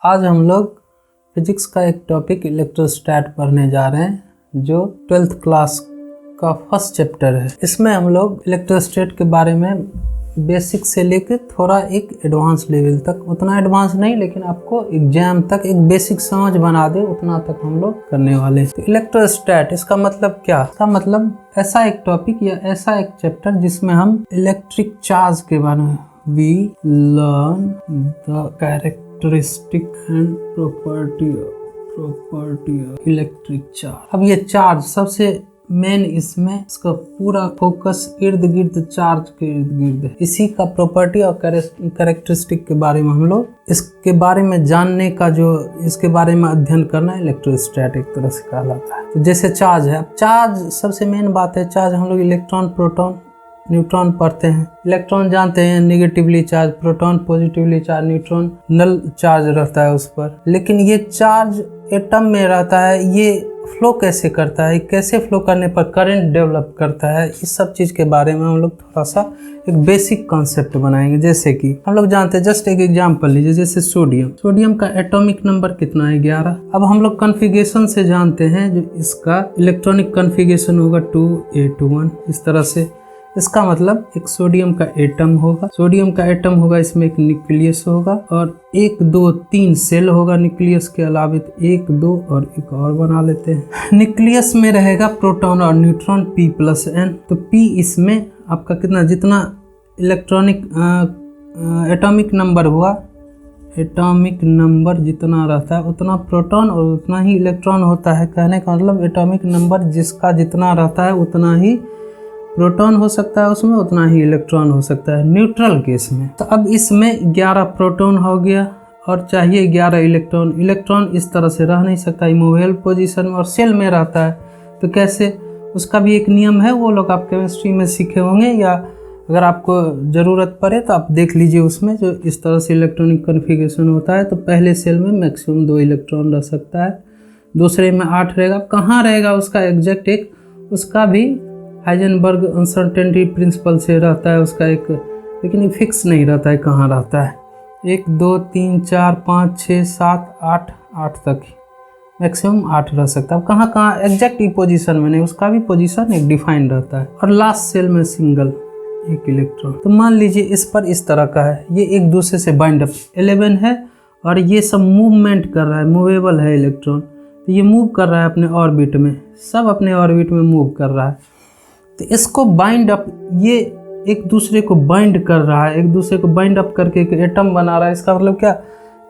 आज हम लोग फिजिक्स का एक टॉपिक इलेक्ट्रोस्टैट पढ़ने जा रहे हैं जो 12th क्लास का फर्स्ट चैप्टर है। इसमें हम लोग इलेक्ट्रोस्टैट के बारे में बेसिक से लेकर थोड़ा एक एडवांस लेवल तक, उतना एडवांस नहीं लेकिन आपको एग्जाम तक एक बेसिक समझ बना दे उतना तक हम लोग करने वाले हैं। तो इलेक्ट्रोस्टैट इसका मतलब क्या? इसका मतलब ऐसा एक टॉपिक या ऐसा एक चैप्टर जिसमें हम इलेक्ट्रिक चार्ज के बारे में we learn the characteristic and property of electric charge। अब ये चार्ज सबसे मेन, इसमें इसका पूरा फोकस इर्द गिर्द चार्ज के इर्द गिर्द है। इसी का प्रॉपर्टी और कैरेक्टरिस्टिक के बारे में हम लोग इसके बारे में जानने का, जो इसके बारे में अध्ययन करना इलेक्ट्रोस्टैट एक तरह से कहलाता है। तो जैसे चार्ज है, अब चार्ज सबसे मेन बात है। चार्ज हम लोग इलेक्ट्रॉन, प्रोटॉन, न्यूट्रॉन पढ़ते हैं। इलेक्ट्रॉन जानते हैं negatively charge, proton positively charge, neutron null charge रहता है उस पर। लेकिन ये चार्ज एटम में रहता है, ये फ्लो कैसे करता है, कैसे फ्लो करने पर करंट डेवलप करता है, इस सब चीज़ के बारे में हम लोग थोड़ा सा एक बेसिक कॉन्सेप्ट बनाएंगे। जैसे कि हम लोग जानते हैं, जस्ट एक एग्जांपल लीजिए, जैसे सोडियम का एटॉमिक नंबर कितना है? 11। अब हम लोग कॉन्फ़िगरेशन से जानते हैं, जो इसका इलेक्ट्रॉनिक कॉन्फ़िगरेशन होगा 2A21 इस तरह से। इसका मतलब एक सोडियम का एटम होगा, इसमें एक न्यूक्लियस होगा और 1 2 3 सेल होगा। न्यूक्लियस के अलावा 1 2 और एक और बना लेते हैं। न्यूक्लियस में रहेगा प्रोटॉन और न्यूट्रॉन P+N। तो P इसमें आपका कितना, जितना इलेक्ट्रॉनिक एटॉमिक नंबर हुआ, एटॉमिक नंबर जितना रहता है उतना प्रोटॉन और उतना ही इलेक्ट्रॉन होता है। कहने का मतलब एटॉमिक नंबर जिसका जितना रहता है उतना ही प्रोटॉन हो सकता है, उसमें उतना ही इलेक्ट्रॉन हो सकता है न्यूट्रल केस में। तो अब इसमें 11 प्रोटॉन हो गया और चाहिए 11 इलेक्ट्रॉन। इलेक्ट्रॉन इस तरह से रह नहीं सकता, इमूवेबल पोजीशन में और सेल में रहता है। तो कैसे? उसका भी एक नियम है, वो लोग आप केमिस्ट्री में सीखे होंगे या अगर आपको ज़रूरत पड़े तो आप देख लीजिए। उसमें जो इस तरह से इलेक्ट्रॉनिक कॉन्फ़िगरेशन होता है, तो पहले सेल में मैक्सिमम 2 इलेक्ट्रॉन रह सकता है, दूसरे में 8 रहेगा। कहाँ रहेगा उसका एग्जैक्ट एक, उसका भी हाइजेनबर्ग अनसर्टेनिटी प्रिंसिपल से रहता है उसका एक, लेकिन ये फिक्स नहीं रहता है कहाँ रहता है। 1 2 3 4 5 6 7 8 तक ही मैक्सिमम 8 रह सकता है। कहाँ कहाँ एग्जैक्ट पोजीशन में नहीं, उसका भी पोजीशन एक डिफाइन रहता है। और लास्ट सेल में सिंगल 1 इलेक्ट्रॉन। तो मान लीजिए इस पर इस तरह का है, ये एक दूसरे से बाइंड अप 11 है और ये सब मूवमेंट कर रहा है, मूवेबल है इलेक्ट्रॉन। तो ये मूव कर रहा है अपने ऑर्बिट में, सब अपने ऑर्बिट में मूव कर रहा है। तो इसको बाइंड अप, ये एक दूसरे को बाइंड कर रहा है, एक दूसरे को बाइंड अप करके एक एटम बना रहा है। इसका मतलब क्या?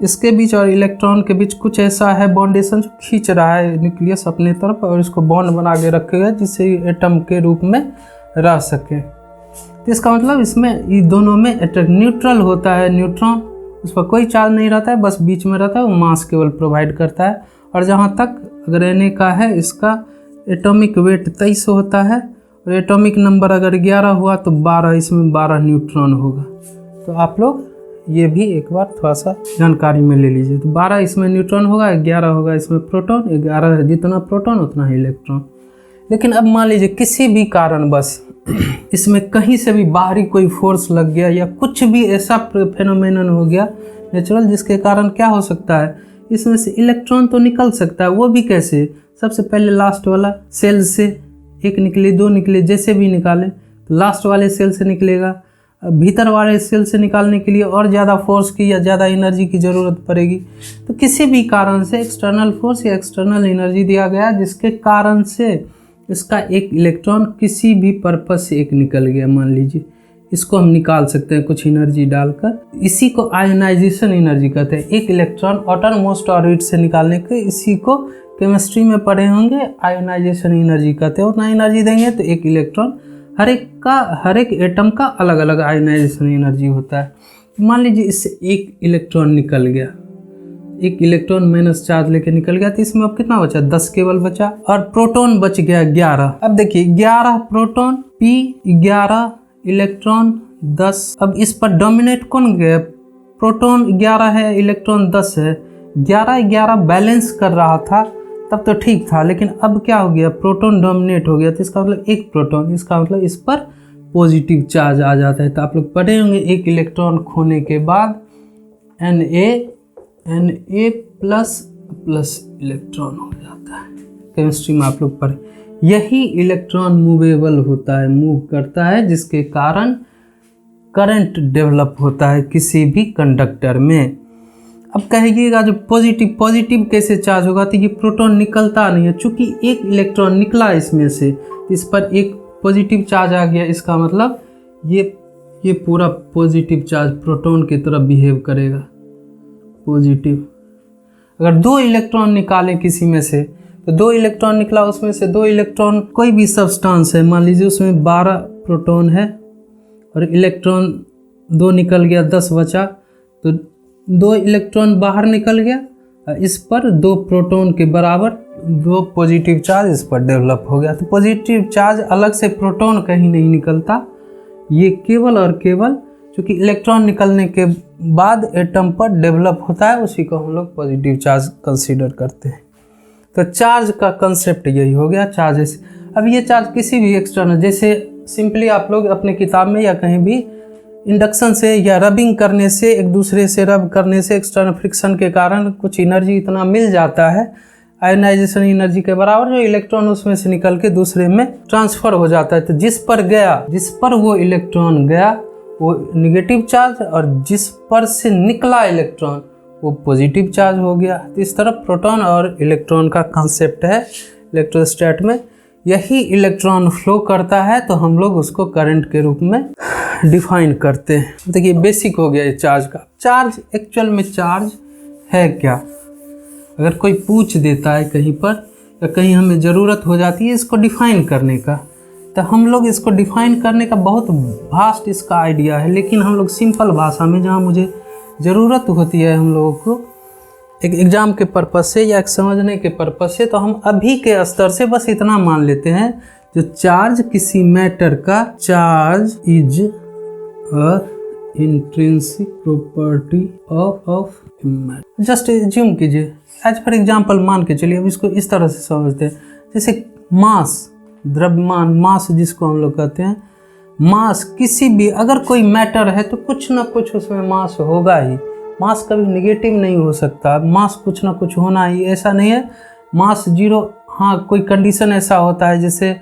इसके बीच और इलेक्ट्रॉन के बीच कुछ ऐसा है बॉन्डेशन जो खींच रहा है न्यूक्लियस अपने तरफ और इसको बॉन्ड बना के रखेगा जिससे एटम के रूप में रह सके। तो इसका मतलब इसमें ये दोनों में न्यूट्रल होता है। न्यूट्रॉन, उस पर कोई चार्ज नहीं रहता है, बस बीच में रहता है, वो मास केवल प्रोवाइड करता है। और जहाँ तक अगर Na का है, इसका एटॉमिक वेट 23 होता है और एटॉमिक नंबर अगर 11 हुआ तो 12, इसमें 12 न्यूट्रॉन होगा। तो आप लोग ये भी एक बार थोड़ा सा जानकारी में ले लीजिए। तो 12 इसमें न्यूट्रॉन होगा, 11 होगा इसमें प्रोटॉन, 11 जितना प्रोटॉन उतना ही इलेक्ट्रॉन। लेकिन अब मान लीजिए किसी भी कारण बस इसमें कहीं से भी बाहरी कोई फोर्स लग गया या कुछ भी ऐसा फेनोमेनन हो गया नेचुरल, जिसके कारण क्या हो सकता है, इसमें से इलेक्ट्रॉन तो निकल सकता है। वो भी कैसे? सबसे पहले लास्ट वाला सेल से 1 निकले, 2 निकले, जैसे भी निकाले तो लास्ट वाले सेल से निकलेगा। भीतर वाले सेल से निकालने के लिए और ज़्यादा फोर्स की या ज़्यादा एनर्जी की ज़रूरत पड़ेगी। तो किसी भी कारण से एक्सटर्नल फोर्स या एक्सटर्नल एनर्जी दिया गया जिसके कारण से इसका एक इलेक्ट्रॉन किसी भी पर्पस से एक निकल गया। मान लीजिए इसको हम निकाल सकते हैं कुछ एनर्जी डालकर, इसी को आयोनाइजेशन एनर्जी कहते हैं। एक इलेक्ट्रॉन आउटर मोस्ट ऑर्बिट से निकालने के, इसी को केमिस्ट्री में पढ़े होंगे, आयोनाइजेशन एनर्जी कहते हैं। उतना एनर्जी देंगे तो एक इलेक्ट्रॉन, हर एक एटम का अलग अलग आयोनाइजेशन एनर्जी होता है। मान लीजिए इससे एक इलेक्ट्रॉन निकल गया, एक इलेक्ट्रॉन माइनस चार्ज लेके निकल गया, तो इसमें अब कितना बचा? 10 केवल बचा और प्रोटॉन बच गया 11। अब देखिए 11 प्रोटॉन, P 11 इलेक्ट्रॉन 10। अब इस पर डोमिनेट कौन गया? प्रोटॉन 11 है, इलेक्ट्रॉन 10 है। 11 बैलेंस कर रहा था तब तो ठीक था, लेकिन अब क्या हो गया? प्रोटॉन डोमिनेट हो गया। तो इसका मतलब एक प्रोटॉन, इसका मतलब इस पर पॉजिटिव चार्ज आ जाता है। तो आप लोग पढ़े होंगे एक इलेक्ट्रॉन खोने के बाद Na Na plus plus electron हो जाता है। केमिस्ट्री में आप लोग पढ़े, यही इलेक्ट्रॉन मूवेबल होता है, मूव करता है, जिसके कारण करंट डेवलप होता है किसी भी कंडक्टर में। अब कहिएगा जो पॉजिटिव कैसे चार्ज होगा, तो ये प्रोटॉन निकलता नहीं है, चूंकि एक इलेक्ट्रॉन निकला इसमें से, इस पर एक पॉजिटिव चार्ज आ गया, इसका मतलब ये पूरा पॉजिटिव चार्ज प्रोटॉन की तरफ बिहेव करेगा, पॉजिटिव। अगर 2 इलेक्ट्रॉन निकालें किसी में से, तो 2 इलेक्ट्रॉन निकला, उसमें से 2 इलेक्ट्रॉन कोई भी सब्सटेंस है, मान लीजिए उसमें 12 प्रोटॉन है और इलेक्ट्रॉन 2 निकल गया, 10 बचा, तो 2 इलेक्ट्रॉन बाहर निकल गया, इस पर 2 प्रोटॉन के बराबर 2 पॉजिटिव चार्ज इस पर डेवलप हो गया। तो पॉजिटिव चार्ज अलग से प्रोटॉन कहीं नहीं निकलता, ये केवल और केवल चूँकि इलेक्ट्रॉन निकलने के बाद एटम पर डेवलप होता है, उसी को हम लोग पॉजिटिव चार्ज कंसीडर करते हैं। तो चार्ज का कंसेप्ट यही हो गया, चार्जेस। अब ये चार्ज किसी भी एक्सटर्नल, जैसे सिंपली आप लोग अपने किताब में या कहीं भी इंडक्शन से या रबिंग करने से, एक दूसरे से रब करने से एक्सटर्नल फ्रिक्शन के कारण कुछ एनर्जी इतना मिल जाता है आयोनाइजेशन एनर्जी के बराबर, जो इलेक्ट्रॉन उसमें से निकल के दूसरे में ट्रांसफ़र हो जाता है। तो जिस पर वो इलेक्ट्रॉन गया वो नेगेटिव चार्ज, और जिस पर से निकला इलेक्ट्रॉन वो पॉजिटिव चार्ज हो गया। तो इस तरह प्रोटॉन और इलेक्ट्रॉन का कंसेप्ट है इलेक्ट्रोस्टैट में। यही इलेक्ट्रॉन फ्लो करता है तो हम लोग उसको करंट के रूप में डिफाइन करते हैं। देखिए बेसिक हो गया ये चार्ज का। चार्ज एक्चुअल में चार्ज है क्या, अगर कोई पूछ देता है कहीं पर या कहीं हमें ज़रूरत हो जाती है इसको डिफ़ाइन करने का, तो हम लोग इसको डिफ़ाइन करने का बहुत वास्ट इसका आइडिया है, लेकिन हम लोग सिंपल भाषा में जहाँ मुझे ज़रूरत होती है हम लोगों को एक एग्ज़ाम के पर्पज़ से या एक समझने के पर्पज़ से, तो हम अभी के स्तर से बस इतना मान लेते हैं, जो चार्ज किसी मैटर का, charge is a intrinsic property of matter. Just assume कीजिए, एज फॉर एग्जाम्पल मान के चलिए, अब इसको इस तरह से समझते हैं, जैसे मास, द्रव्यमान, मास जिसको हम लोग कहते हैं, मास किसी भी अगर कोई मैटर है तो कुछ ना कुछ उसमें मास होगा ही। मास कभी नेगेटिव नहीं हो सकता, मास कुछ ना कुछ होना ही, ऐसा नहीं है मास जीरो। हाँ, कोई कंडीशन ऐसा होता है जैसे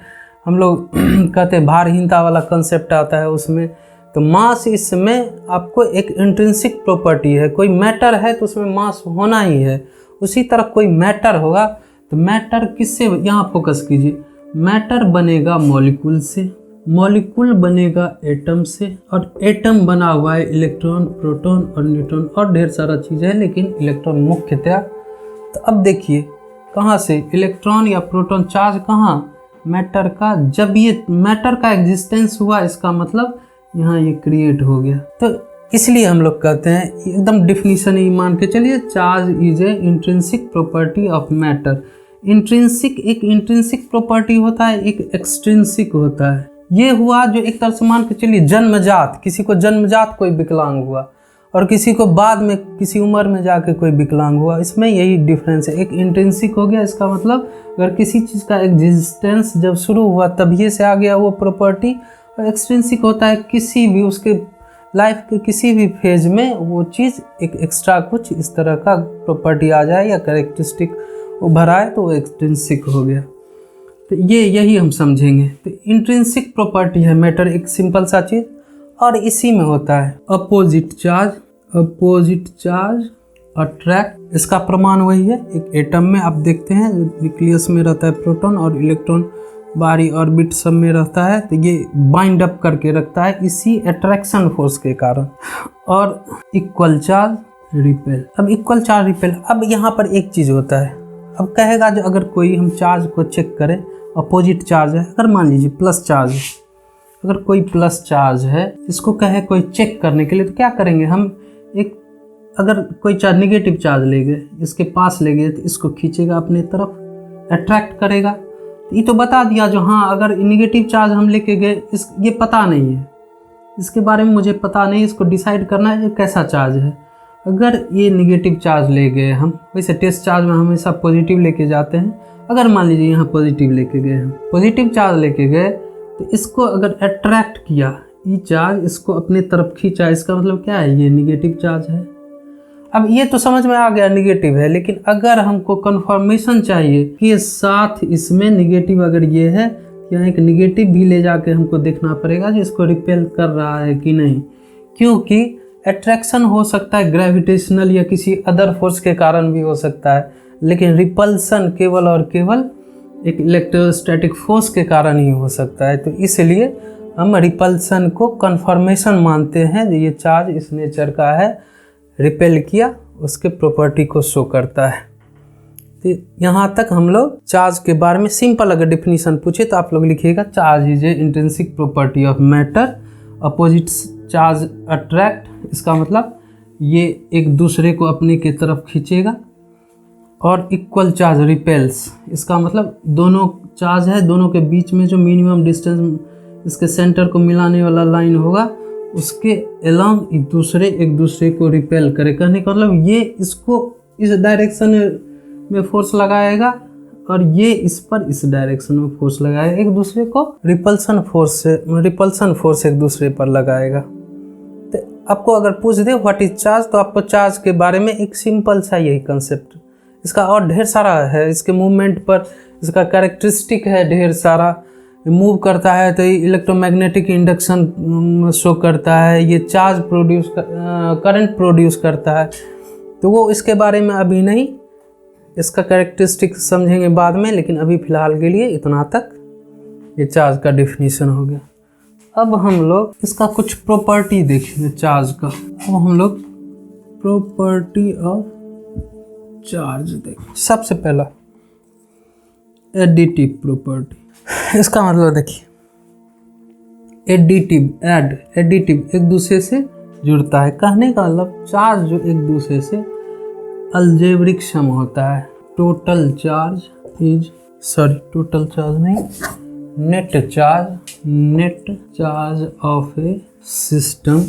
हम लोग कहते हैं भारहीनता वाला कंसेप्ट आता है उसमें, तो मास इसमें आपको एक इंट्रिंसिक प्रॉपर्टी है, कोई मैटर है तो उसमें मास होना ही है। उसी तरह कोई मैटर होगा तो मैटर किससे, यहाँ फोकस कीजिए, मैटर बनेगा मॉलिक्यूल से, मॉलिक्यूल बनेगा एटम से, और एटम बना हुआ है इलेक्ट्रॉन, प्रोटॉन और न्यूट्रॉन और ढेर सारा चीज़ है, लेकिन इलेक्ट्रॉन मुख्यतः। तो अब देखिए कहाँ से इलेक्ट्रॉन या प्रोटॉन चार्ज कहाँ, मैटर का। जब ये मैटर का एग्जिस्टेंस हुआ इसका मतलब यहाँ ये क्रिएट हो गया। तो इसलिए हम लोग कहते हैं एकदम डिफिनीशन ही मान के चलिए, charge is a intrinsic property of matter. Intrinsic, एक इंट्रिंसिक प्रॉपर्टी होता है, एक एक्सट्रिंसिक होता है। ये हुआ जो एक तरह से मान के चलिए जन्मजात, किसी को जन्मजात कोई विकलांग हुआ और किसी को बाद में किसी उम्र में जाके कोई विकलांग हुआ, इसमें यही डिफरेंस है। एक इंट्रिंसिक हो गया, इसका मतलब अगर किसी चीज़ का एग्जिस्टेंस जब शुरू हुआ तभी से आ गया वो प्रॉपर्टी, और एक्सट्रिंसिक होता है किसी भी उसके लाइफ के किसी भी फेज में वो चीज़ एक एक्स्ट्रा कुछ इस तरह का प्रॉपर्टी आ जाए या कैरेक्टरिस्टिक उभर आए तो वो एक्सट्रिंसिक हो गया। तो यही हम समझेंगे। तो इंट्रिंसिक प्रॉपर्टी है मैटर, एक सिंपल सा चीज़, और इसी में होता है opposite charge. Opposite charge attract, इसका प्रमाण वही है। एक एटम में आप देखते हैं न्यूक्लियस में रहता है प्रोटॉन और इलेक्ट्रॉन बाहरी ऑर्बिट सब में रहता है, तो ये बाइंड अप करके रखता है इसी अट्रैक्शन फोर्स के कारण। और इक्वल चार्ज रिपेल। अब इक्वल चार्ज रिपेल, अब यहाँ पर एक चीज़ होता है, अब कहेगा जो अगर कोई हम चार्ज को चेक करें, अपोजिट चार्ज है, अगर मान लीजिए प्लस चार्ज है, अगर कोई प्लस चार्ज है इसको कहे कोई चेक करने के लिए, तो क्या करेंगे हम, एक अगर कोई चार्ज नेगेटिव चार्ज ले गए, इसके पास ले गए, तो इसको खींचेगा अपने तरफ, अट्रैक्ट करेगा। तो ये तो बता दिया जो हाँ, अगर नेगेटिव चार्ज हम लेके गए, ये पता नहीं है, इसके बारे में मुझे पता नहीं, इसको डिसाइड करना है ये कैसा चार्ज है। अगर ये नेगेटिव चार्ज ले गए हम, वैसे टेस्ट चार्ज में हमेशा पॉजिटिव लेके जाते हैं, अगर मान लीजिए यहाँ पॉजिटिव लेके गए हम, पॉजिटिव चार्ज लेके गए, तो इसको अगर अट्रैक्ट किया ये चार्ज, इसको अपने तरफ खींचा, इसका मतलब क्या है, ये नेगेटिव चार्ज है। अब ये तो समझ में आ गया निगेटिव है, लेकिन अगर हमको कंफर्मेशन चाहिए कि साथ इसमें निगेटिव अगर ये है, यहाँ एक निगेटिव भी ले जाके हमको देखना पड़ेगा जो इसको रिपेल कर रहा है कि नहीं, क्योंकि अट्रैक्शन हो सकता है ग्रेविटेशनल या किसी अदर फोर्स के कारण भी हो सकता है, लेकिन रिपल्सन केवल और केवल एक इलेक्ट्रोस्टैटिक फोर्स के कारण ही हो सकता है। तो इसलिए हम रिपल्सन को कंफर्मेशन मानते हैं, ये चार्ज इस नेचर का है, रिपेल किया उसके प्रॉपर्टी को शो करता है। तो यहाँ तक हम लोग चार्ज के बारे में सिंपल अगर डिफिनीशन पूछे तो आप लोग लिखिएगा charge is a intrinsic property of matter, opposite charge attract. इसका मतलब ये एक दूसरे को अपने की तरफ खींचेगा, और इक्वल चार्ज रिपेल्स, इसका मतलब दोनों चार्ज है, दोनों के बीच में जो मिनिमम डिस्टेंस इसके सेंटर को मिलाने वाला लाइन होगा उसके अलोंग एक दूसरे को रिपेल करे। कहने का मतलब ये इसको इस डायरेक्शन में फोर्स लगाएगा और ये इस पर इस डायरेक्शन में फोर्स लगाएगा, एक दूसरे को रिपल्सन फोर्स एक दूसरे पर लगाएगा। तो आपको अगर पूछ दे व्हाट इज चार्ज, तो आपको चार्ज के बारे में एक सिंपल सा यही कंसेप्ट, इसका और ढेर सारा है, इसके मूवमेंट पर इसका कैरेक्टरिस्टिक है ढेर सारा, मूव करता है तो इलेक्ट्रोमैग्नेटिक इंडक्शन शो करता है, ये चार्ज करंट प्रोड्यूस करता है। तो वो इसके बारे में अभी नहीं, इसका कैरेक्टरिस्टिक समझेंगे बाद में, लेकिन अभी फ़िलहाल के लिए इतना तक ये चार्ज का डेफिनेशन हो गया। अब हम लोग इसका कुछ प्रॉपर्टी देखेंगे चार्ज का। अब हम लोग प्रॉपर्टी ऑफ चार्ज देखें। सबसे पहला एडिटिव प्रॉपर्टी, इसका मतलब देखिए एडिटिव एक दूसरे से जुड़ता है। कहने का मतलब चार्ज जो एक दूसरे से अलजेब्रिक सम होता है। टोटल चार्ज नहीं, net charge of a system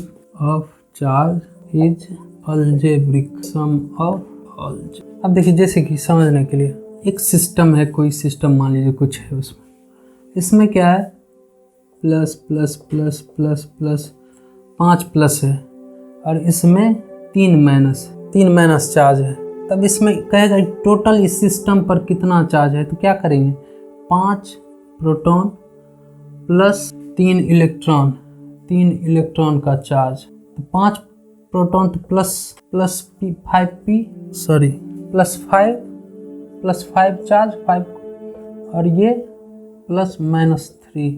of charge is algebraic sum of all. अब देखिए जैसे कि समझने के लिए एक सिस्टम है, कोई सिस्टम मान लीजिए कुछ है, इसमें क्या है plus plus plus plus plus 5 plus है और इसमें 3 माइनस चार्ज है। तब इसमें कहेगा टोटल इस सिस्टम पर कितना चार्ज है, तो क्या करेंगे 5 प्रोटॉन प्लस 3 इलेक्ट्रॉन का चार्ज, तो 5 प्रोटॉन तो प्लस 5 चार्ज 5, और ये प्लस -3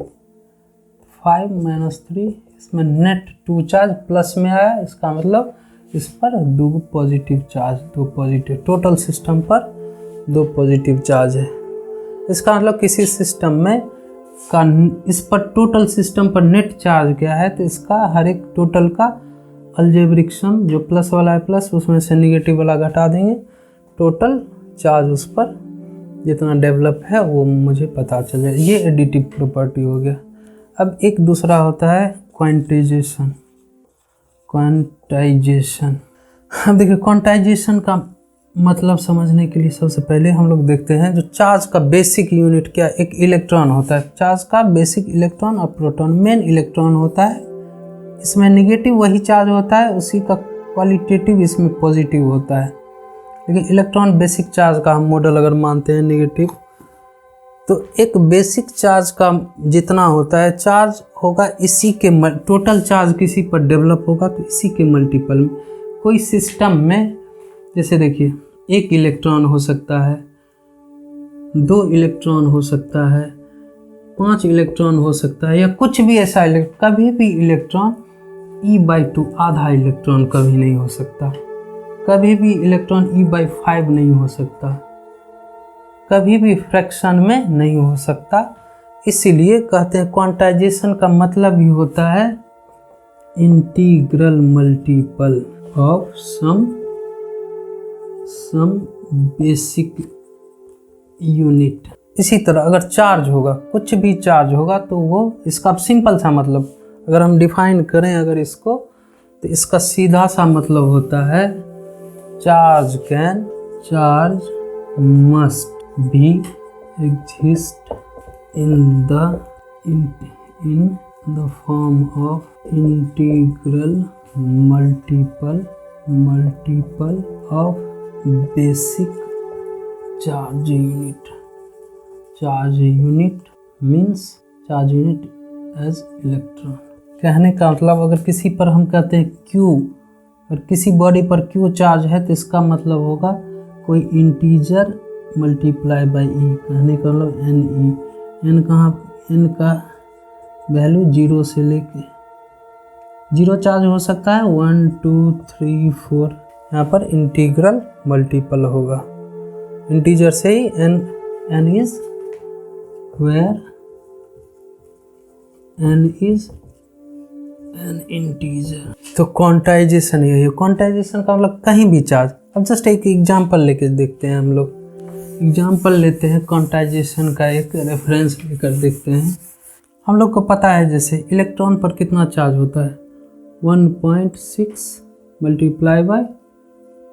5 -3, इसमें नेट 2 चार्ज प्लस में आया, इसका मतलब इस पर 2 positive charge, 2 positive, total system पर 2 पॉजिटिव चार्ज है। इसका मतलब किसी सिस्टम में का इस पर टोटल सिस्टम पर नेट चार्ज क्या है, तो इसका हर एक टोटल का अलजेब्रिक सम, जो प्लस वाला है प्लस, उसमें से निगेटिव वाला घटा देंगे, टोटल चार्ज उस पर जितना डेवलप है वो मुझे पता चल जाए। ये एडिटिव प्रॉपर्टी हो गया। अब एक दूसरा होता है क्वांटाइजेशन। अब देखिए क्वांटाइजेशन का मतलब समझने के लिए सबसे पहले हम लोग देखते हैं जो चार्ज का बेसिक यूनिट क्या, एक इलेक्ट्रॉन होता है। चार्ज का बेसिक इलेक्ट्रॉन और प्रोटॉन, मेन इलेक्ट्रॉन होता है, इसमें नेगेटिव वही चार्ज होता है, उसी का क्वालिटेटिव इसमें पॉजिटिव होता है। लेकिन इलेक्ट्रॉन बेसिक चार्ज का हम मॉडल अगर मानते हैं नेगेटिव, तो एक बेसिक चार्ज का जितना होता है चार्ज होगा इसी के टोटल चार्ज किसी पर डेवलप होगा तो इसी के मल्टीपल में। कोई सिस्टम में जैसे देखिए 1 इलेक्ट्रॉन हो सकता है, 2 इलेक्ट्रॉन हो सकता है, 5 इलेक्ट्रॉन हो सकता है, या कुछ भी ऐसा कभी भी इलेक्ट्रॉन E/2 आधा इलेक्ट्रॉन कभी नहीं हो सकता, कभी भी इलेक्ट्रॉन E/5 नहीं हो सकता, कभी भी फ्रैक्शन में नहीं हो सकता। इसीलिए कहते हैं क्वांटाइजेशन का मतलब ही होता है integral multiple of some basic unit. इसी तरह अगर चार्ज होगा, कुछ भी चार्ज होगा, तो वो इसका सिंपल सा मतलब अगर हम डिफाइन करें अगर इसको, तो इसका सीधा सा मतलब होता है charge must be exist in the form of integral multiple multiple of basic charge unit. Charge unit means charge unit as electron. कहने का मतलब अगर किसी पर हम कहते हैं Q और किसी बॉडी पर Q चार्ज है तो इसका मतलब होगा कोई इंटीजर मल्टीप्लाई बाई ई। कहने का मतलब एन ई। एन कहाँ, एन का वैल्यू 0 से लेके 0 चार्ज हो सकता है 1 2 3 4। यहाँ पर इंटीग्रल मल्टीपल होगा इंटीजर से ही। N is where N is an integer. तो क्वांटाइजेशन यही है। क्वांटाइजेशन का मतलब कहीं भी चार्ज। अब जस्ट एक एग्जांपल लेके देखते हैं। हम लोग एग्जांपल लेते हैं क्वांटाइजेशन का, एक रेफरेंस लेकर देखते हैं। हम लोग को पता है जैसे इलेक्ट्रॉन पर कितना चार्ज होता है 1.6 multiply by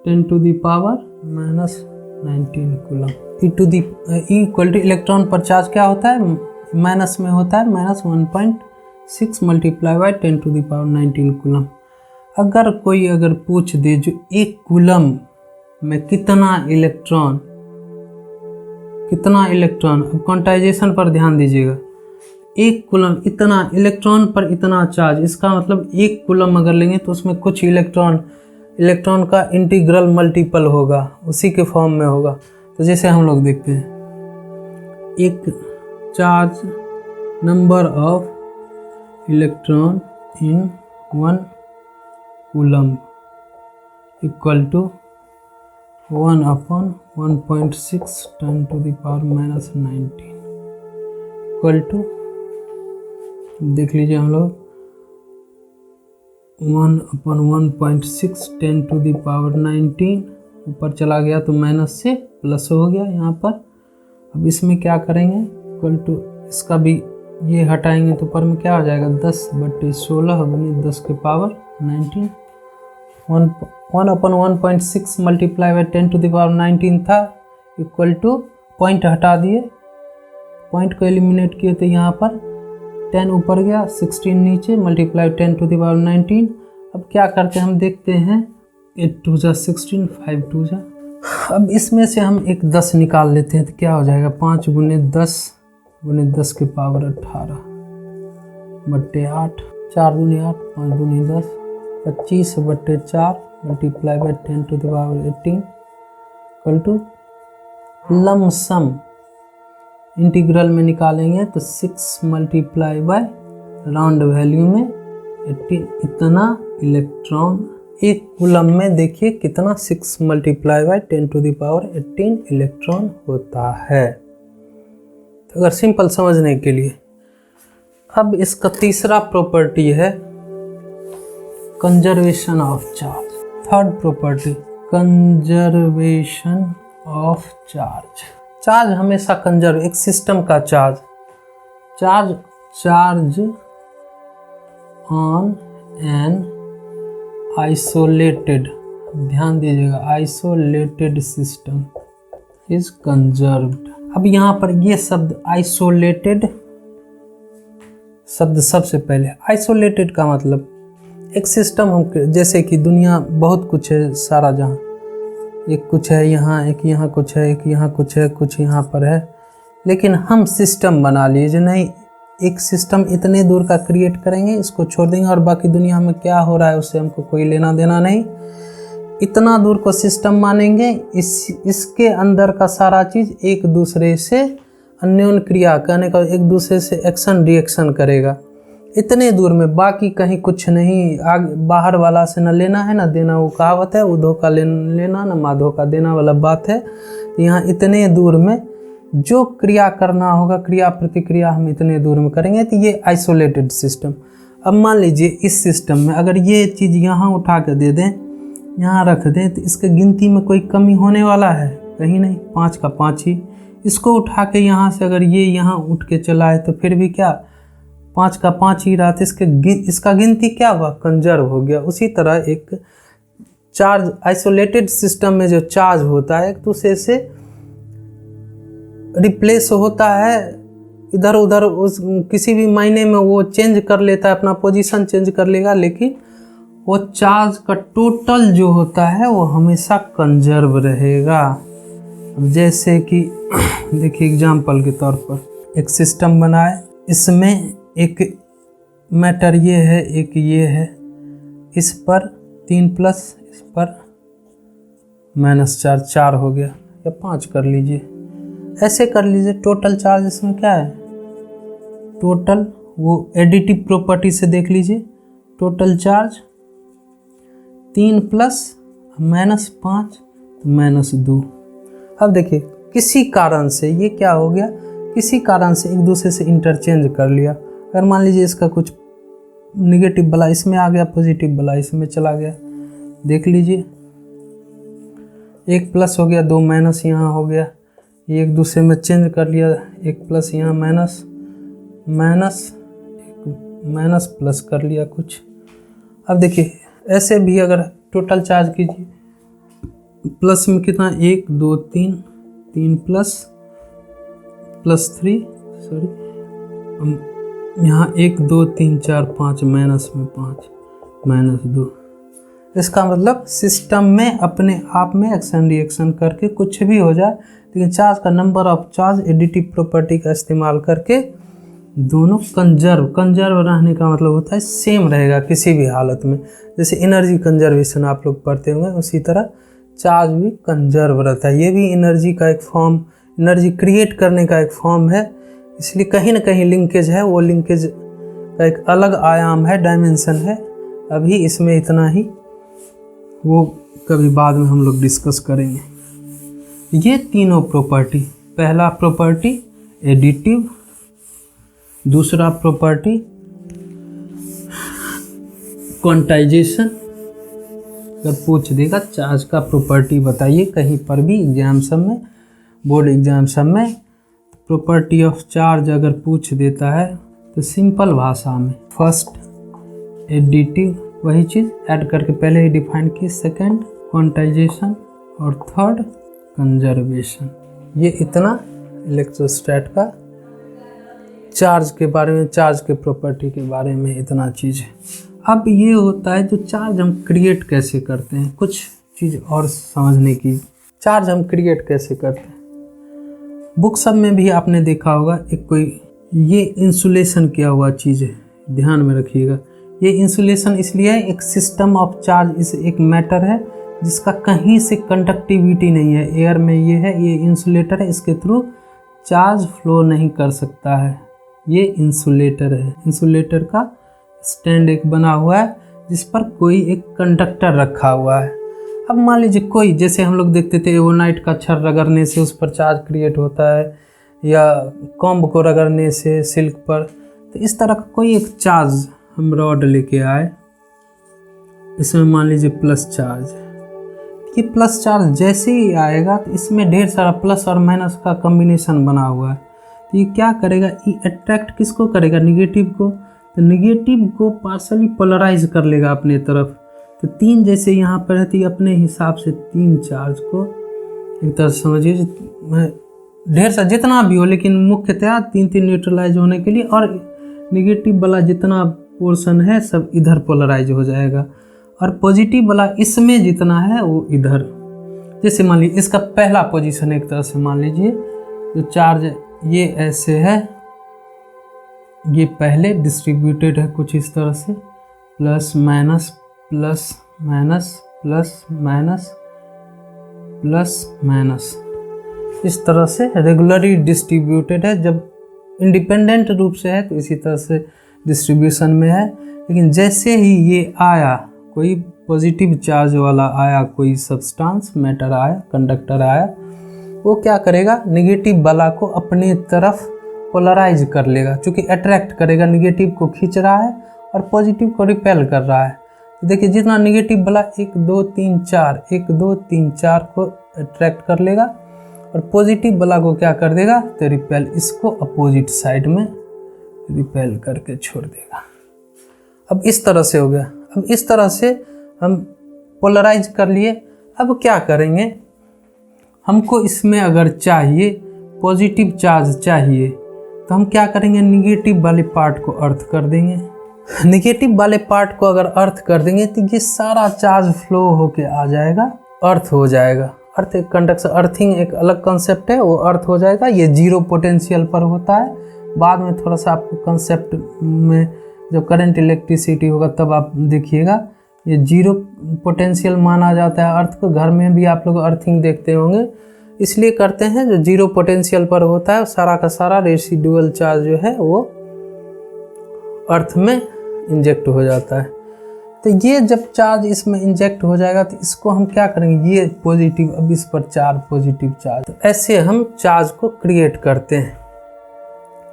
10 to the power -19 coulomb. E equal to electron पर चार्ज क्या होता है, माइनस में होता है -1.6 multiply by 10 to the power 19 coulomb. अगर कोई पूछ दे जो 1 कूलम में कितना इलेक्ट्रॉन, अब क्वांटाइजेशन पर ध्यान दीजिएगा। 1 कूलम इतना इलेक्ट्रॉन पर इतना चार्ज, इसका मतलब 1 कूलम अगर लेंगे तो उसमें कुछ इलेक्ट्रॉन का इंटीग्रल मल्टीपल होगा, उसी के फॉर्म में होगा। तो जैसे हम लोग देखते हैं एक charge number of electron in 1 coulomb equal to 1/1.6 10 to the power -19 equal to, देख लीजिए हम लोग 1/1.6 10 टू द पावर 19 ऊपर चला गया तो माइनस से प्लस हो गया यहाँ पर। अब इसमें क्या करेंगे इक्वल टू, इसका भी ये हटाएंगे तो ऊपर में क्या हो जाएगा 10/16 गुणित 10 के power 19। 1/1.6 multiply by 10 to the power 19 था इक्वल टू, पॉइंट हटा दिए, पॉइंट को एलिमिनेट किए तो यहाँ पर 10 ऊपर गया 16 नीचे मल्टीप्लाई 10 टू द पावर 19। अब क्या करते हैं हम देखते हैं 8 2 जा 16 5 2 जा। अब इसमें से हम एक 10 निकाल लेते हैं तो क्या हो जाएगा 5 गुणित 10 के पावर 18 बट्टे 8, 4 दूनी 8 5 दूनी 10 25/4 multiply by 10 to the power 18 equal to, lump sum integral में निकालेंगे तो 6 मल्टीप्लाई बाय राउंड वैल्यू में 18। इतना इलेक्ट्रॉन 1 कूलम में देखिए कितना 6 multiply by 10 to the power 18 electron होता है। तो अगर सिंपल समझने के लिए, अब इसका तीसरा प्रॉपर्टी है conservation of charge. Third property conservation of charge. Charge हमेशा कंजर्व, एक सिस्टम का चार्ज ऑन एन आइसोलेटेड, ध्यान दीजिएगा आइसोलेटेड सिस्टम इज कंजर्व्ड। अब यहाँ पर ये शब्द आइसोलेटेड शब्द सबसे पहले, आइसोलेटेड का मतलब एक सिस्टम हम, जैसे कि दुनिया बहुत कुछ है सारा, जहाँ एक कुछ है यहाँ, एक यहाँ कुछ है, एक यहाँ कुछ है, कुछ यहाँ पर है, लेकिन हम सिस्टम बना लिए जो नहीं, एक सिस्टम इतने दूर का क्रिएट करेंगे, इसको छोड़ देंगे और बाकी दुनिया में क्या हो रहा है उससे हमको कोई लेना देना नहीं, इतना दूर को सिस्टम मानेंगे। इसके अंदर का सारा चीज़ एक दूसरे से अन्योन्य क्रिया करने का, एक दूसरे से एक्शन रिएक्शन करेगा इतने दूर में, बाकी कहीं कुछ नहीं। आगे बाहर वाला से न लेना है न देना, वो कहावत है, वो धोखा लेना न माँ धोखा देना वाला बात है। तो यहाँ इतने दूर में जो क्रिया करना होगा, क्रिया प्रतिक्रिया हम इतने दूर में करेंगे, तो ये आइसोलेटेड सिस्टम। अब मान लीजिए इस सिस्टम में अगर ये चीज़ यहाँ उठा कर दे दें, यहाँ रख दें, तो इसके गिनती में कोई कमी होने वाला है कहीं नहीं, 5 का 5 ही। इसको उठा के यहाँ से अगर ये यहाँ उठ के चला है तो फिर भी क्या 5 का 5 ही रहा, तो इसका गिनती क्या हुआ, कंजर्व हो गया। उसी तरह एक चार्ज आइसोलेटेड सिस्टम में जो चार्ज होता है एक दूसरे से रिप्लेस होता है, इधर उधर उस किसी भी मायने में वो चेंज कर लेता है, अपना पोजीशन चेंज कर लेगा, लेकिन वो चार्ज का टोटल जो होता है वो हमेशा कंजर्व रहेगा। अब जैसे कि देखिए एग्जाम्पल के तौर पर एक सिस्टम बना है, इसमें एक मैटर ये है, एक ये है, इस पर 3+, इस पर -4, 4 हो गया, या 5 कर लीजिए, ऐसे कर लीजिए। टोटल चार्ज इसमें क्या है, टोटल वो एडिटिव प्रॉपर्टी से देख लीजिए, टोटल चार्ज 3+, -5 -2। अब देखिए किसी कारण से ये क्या हो गया, किसी कारण से एक दूसरे से इंटरचेंज कर लिया। अगर मान लीजिए इसका कुछ निगेटिव वाला इसमें आ गया, पॉजिटिव वाला इसमें चला गया, देख लीजिए, एक प्लस हो गया, 2 माइनस यहाँ हो गया, ये एक दूसरे में चेंज कर लिया, एक प्लस यहाँ माइनस माइनस प्लस कर लिया कुछ। अब देखिए ऐसे भी अगर टोटल चार्ज कीजिए, प्लस में कितना, 1 2 3 3 प्लस 3 सॉरी, यहाँ 1 2 3 4 5, माइनस में 5 -2। इसका मतलब सिस्टम में अपने आप में एक्शन रिएक्शन करके कुछ भी हो जाए, लेकिन चार्ज का number of charge additive property का इस्तेमाल करके दोनों कंजर्व रहने का मतलब होता है सेम रहेगा किसी भी हालत में। जैसे एनर्जी कंजर्वेशन आप लोग पढ़ते होंगे, उसी तरह चार्ज भी कंजर्व रहता है। ये भी एनर्जी का एक फॉर्म, एनर्जी क्रिएट करने का एक फॉर्म है, इसलिए कहीं ना कहीं लिंकेज है, वो लिंकेज का एक अलग आयाम है, डायमेंशन है। अभी इसमें इतना ही, वो कभी बाद में हम लोग डिस्कस करेंगे। ये तीनों प्रॉपर्टी, पहला प्रॉपर्टी एडिटिव, दूसरा प्रॉपर्टी क्वांटाइजेशन। अगर पूछ देगा चार्ज का प्रॉपर्टी बताइए कहीं पर भी एग्जाम सब में, बोर्ड एग्जाम सब में, प्रॉपर्टी ऑफ चार्ज अगर पूछ देता है तो सिंपल भाषा में फर्स्ट एडिटिव, वही चीज़ ऐड करके पहले ही डिफाइन की, सेकंड क्वांटाइजेशन और थर्ड कंजर्वेशन। ये इतना इलेक्ट्रोस्टैट का चार्ज के बारे में, चार्ज के प्रॉपर्टी के बारे में इतना चीज़ है। अब ये होता है जो चार्ज हम क्रिएट कैसे करते हैं, कुछ चीज़ और समझने की। चार्ज हम क्रिएट कैसे करते हैं, बुक सब में भी आपने देखा होगा, एक कोई ये इंसुलेशन किया हुआ चीज़ है, ध्यान में रखिएगा। ये इंसुलेशन इसलिए है, एक सिस्टम ऑफ चार्ज, इस एक मैटर है जिसका कहीं से कंडक्टिविटी नहीं है, एयर में ये है, ये इंसुलेटर है, इसके थ्रू चार्ज फ्लो नहीं कर सकता है, ये इंसुलेटर है। इंसुलेटर का स्टैंड एक बना हुआ है जिस पर कोई एक कंडक्टर रखा हुआ है। अब मान लीजिए कोई, जैसे हम लोग देखते थे एवोनाइट का छड़ रगड़ने से उस पर चार्ज क्रिएट होता है, या कॉम्ब को रगड़ने से सिल्क पर, तो इस तरह का कोई एक चार्ज हम रॉड लेके आए, इसमें मान लीजिए प्लस चार्ज, ये प्लस चार्ज जैसे ही आएगा तो इसमें ढेर सारा प्लस और माइनस का कॉम्बिनेशन बना हुआ है, तो ये क्या करेगा, ये अट्रैक्ट किसको करेगा, निगेटिव को, तो निगेटिव को पार्शली पोलराइज कर लेगा अपने तरफ। तो 3 जैसे यहाँ पर है, तो अपने हिसाब से 3 चार्ज को एक तरह से समझिए, ढेर सा जितना भी हो, लेकिन मुख्यतः 3 न्यूट्रलाइज होने के लिए, और निगेटिव वाला जितना पोर्शन है सब इधर पोलराइज हो जाएगा, और पॉजिटिव वाला इसमें जितना है वो इधर। जैसे मान लीजिए इसका पहला पोजीशन एक तरह से मान लीजिए, जो चार्ज ये ऐसे है, ये पहले डिस्ट्रीब्यूटेड है कुछ इस तरह से, plus minus plus minus plus minus plus minus, इस तरह से रेगुलरली डिस्ट्रीब्यूटेड है। जब इंडिपेंडेंट रूप से है तो इसी तरह से डिस्ट्रीब्यूशन में है, लेकिन जैसे ही ये आया, कोई पॉजिटिव चार्ज वाला आया, कोई सब्सटेंस मैटर आया, कंडक्टर आया, वो क्या करेगा, निगेटिव वाला को अपने तरफ पोलराइज कर लेगा, क्योंकि अट्रैक्ट करेगा, निगेटिव को खींच रहा है और पॉजिटिव को रिपेल कर रहा है। तो देखिए जितना निगेटिव वाला 1 2 3 4 1 2 3 4 को अट्रैक्ट कर लेगा, और पॉजिटिव वाला को क्या कर देगा, तो रिपेल, इसको अपोजिट साइड में रिपेल करके छोड़ देगा। अब इस तरह से हो गया। अब इस तरह से हम पोलराइज कर लिए। अब क्या करेंगे, हमको इसमें अगर चाहिए पॉजिटिव चार्ज चाहिए, तो हम क्या करेंगे, निगेटिव वाले पार्ट को अर्थ कर देंगे। नेगेटिव वाले पार्ट को अगर अर्थ कर देंगे तो ये सारा चार्ज फ्लो होके आ जाएगा, अर्थ हो जाएगा। अर्थ एक कंडक्शन, अर्थिंग एक अलग कॉन्सेप्ट है, वो अर्थ हो जाएगा। ये जीरो पोटेंशियल पर होता है। बाद में थोड़ा सा आपको कंसेप्ट में जब करंट इलेक्ट्रिसिटी होगा तब आप देखिएगा, ये जीरो पोटेंशियल माना जाता है अर्थ को। घर में भी आप लोग अर्थिंग देखते होंगे, इसलिए करते हैं जो जीरो पोटेंशियल पर होता है सारा का सारा रेसिडुअल चार्ज जो है वो अर्थ में इंजेक्ट हो जाता है। तो ये जब चार्ज इसमें इंजेक्ट हो जाएगा तो इसको हम क्या करेंगे, ये पॉजिटिव, अब इस पर चार्ज, पॉजिटिव चार्ज, तो ऐसे हम चार्ज को क्रिएट करते हैं।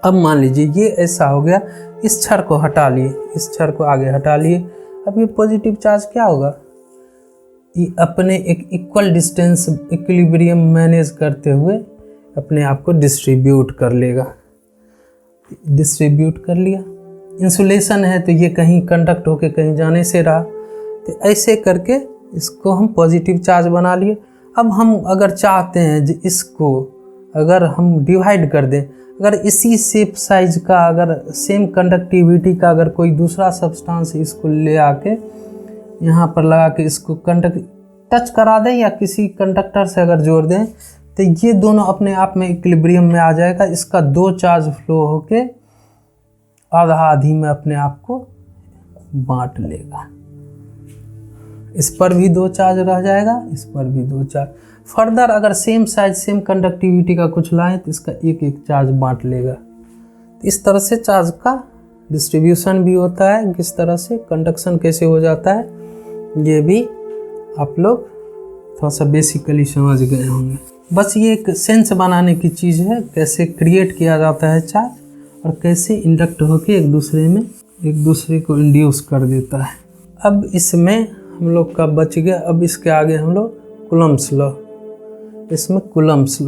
अब मान लीजिए ये ऐसा हो गया, इस छड़ को हटा लिए, इस छड़ को आगे हटा लिए। अब ये पॉजिटिव चार्ज क्या होगा, ये अपने एक इक्वल डिस्टेंस इक्विलिब्रियम मैनेज करते हुए अपने आप को डिस्ट्रीब्यूट कर लेगा। डिस्ट्रीब्यूट कर लिया। इंसुलेशन है तो ये कहीं कंडक्ट होके कहीं जाने से रहा, तो ऐसे करके इसको हम पॉजिटिव चार्ज बना लिए। अब हम अगर चाहते हैं इसको अगर हम डिवाइड कर दें, अगर इसी शेप साइज का, अगर सेम कंडक्टिविटी का अगर कोई दूसरा सब्सटेंस इसको ले आके यहाँ पर लगा के इसको कंडक्ट टच करा दें या किसी कंडक्टर से अगर जोड़ दें, तो ये दोनों अपने आप में इक्विलिब्रियम में आ जाएगा। इसका दो चार्ज फ्लो होके आधा आधी में अपने आप को बांट लेगा। इस पर भी दो चार्ज रह जाएगा, इस पर भी दो चार्ज। फर्दर अगर सेम साइज सेम कंडक्टिविटी का कुछ लाएं तो इसका एक एक चार्ज बांट लेगा। तो इस तरह से चार्ज का डिस्ट्रीब्यूशन भी होता है, किस तरह से कंडक्शन कैसे हो जाता है, ये भी आप लोग थोड़ा सा बेसिकली समझ गए होंगे। बस ये एक सेंस बनाने की चीज़ है, कैसे क्रिएट किया जाता है चार्ज और कैसे इंडक्ट होके एक दूसरे को इंड्यूस कर देता है। अब इसमें हम लोग का बच गया। अब इसके आगे हम लोग कूलम्ब्स लॉ, इसमें कूलम्ब्स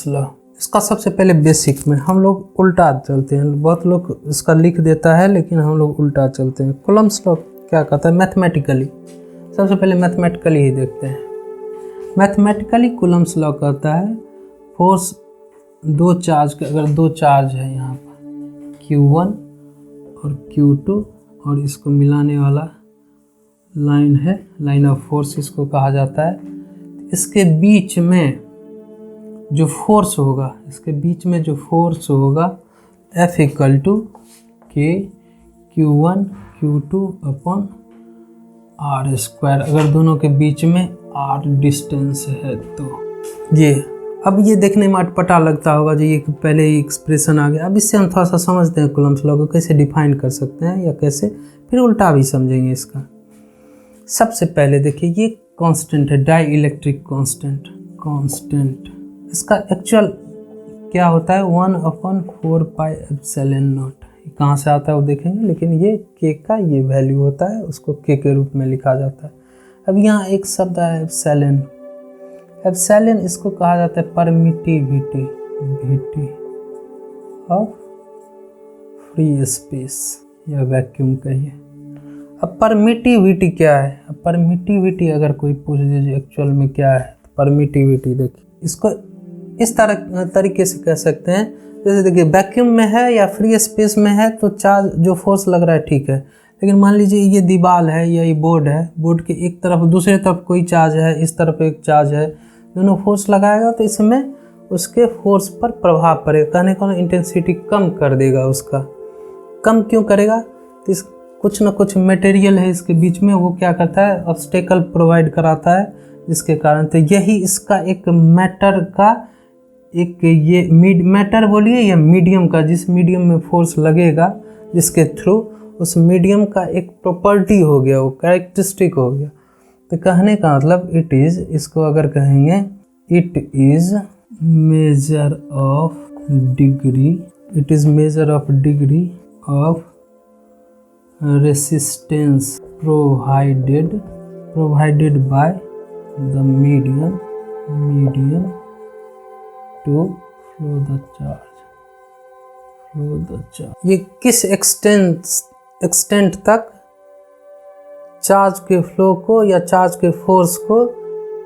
लॉ, इसका सबसे पहले बेसिक में हम लोग उल्टा चलते हैं। बहुत लोग इसका लिख देता है लेकिन हम लोग उल्टा चलते हैं। कूलम्ब्स लॉ क्या कहता है, मैथमेटिकली, सबसे पहले मैथमेटिकली ही देखते हैं। मैथमेटिकली कूलम्ब्स लॉ कहता है फोर्स दो चार्ज के, अगर दो चार्ज है यहाँ पर Q1 और Q2 और इसको मिलाने वाला लाइन है, लाइन ऑफ फोर्स इसको कहा जाता है। इसके बीच में जो फोर्स होगा, इसके बीच में जो फोर्स होगा F equal to K Q1 Q2 upon R square, अगर दोनों के बीच में R डिस्टेंस है तो ये। अब ये देखने में अटपटा लगता होगा जो ये पहले ही एक्सप्रेशन आ गया। अब इससे हम थोड़ा सा समझते हैं कूलम्ब्स लॉ को कैसे डिफाइन कर सकते हैं या कैसे फिर उल्टा भी समझेंगे इसका। सबसे पहले देखिए ये कांस्टेंट है, डाई इलेक्ट्रिक कांस्टेंट। इसका एक्चुअल क्या होता है 1/4 पाई एप्सिलॉन नॉट। कहाँ से आता है वो देखेंगे, लेकिन ये के का ये वैल्यू होता है, उसको के के रूप में लिखा जाता है। अब यहाँ एक शब्द है एप्सिलॉन। एप्सिलॉन इसको कहा जाता है परमिटिविटी ऑफ फ्री स्पेस या वैक्यूम कहिए। अब परमिटिविटी क्या है, अब परमिटिविटी अगर कोई पूछ दीजिए एक्चुअल में क्या है, तो परमिटिविटी देखिए इसको इस तरीके से कह सकते हैं। जैसे देखिए वैक्यूम में है या फ्री स्पेस में है तो चार्ज जो फोर्स लग रहा है ठीक है, लेकिन मान लीजिए ये दीवार है या ये बोर्ड है, बोर्ड के एक तरफ दूसरे तरफ कोई चार्ज है, इस तरफ एक चार्ज है, दोनों फोर्स लगाएगा तो इसमें उसके फोर्स पर प्रभाव पड़ेगा। कहने का इंटेंसिटी कम कर देगा उसका। कम क्यों करेगा, तो इस कुछ ना कुछ मटेरियल है इसके बीच में, वो क्या करता है ऑब्स्टेकल प्रोवाइड कराता है, जिसके कारण तो यही इसका एक मैटर का एक ये मैटर बोलिए या मीडियम का, जिस मीडियम में फोर्स लगेगा जिसके थ्रू, उस मीडियम का एक प्रॉपर्टी हो गया, वो कैरेक्टरिस्टिक हो गया। तो कहने का मतलब इट इज़, इसको अगर कहेंगे it is measure of degree, it is measure of degree of resistance provided by the medium to flow the charge. ये किस एक्सटेंट तक चार्ज के फ्लो को या चार्ज के फोर्स को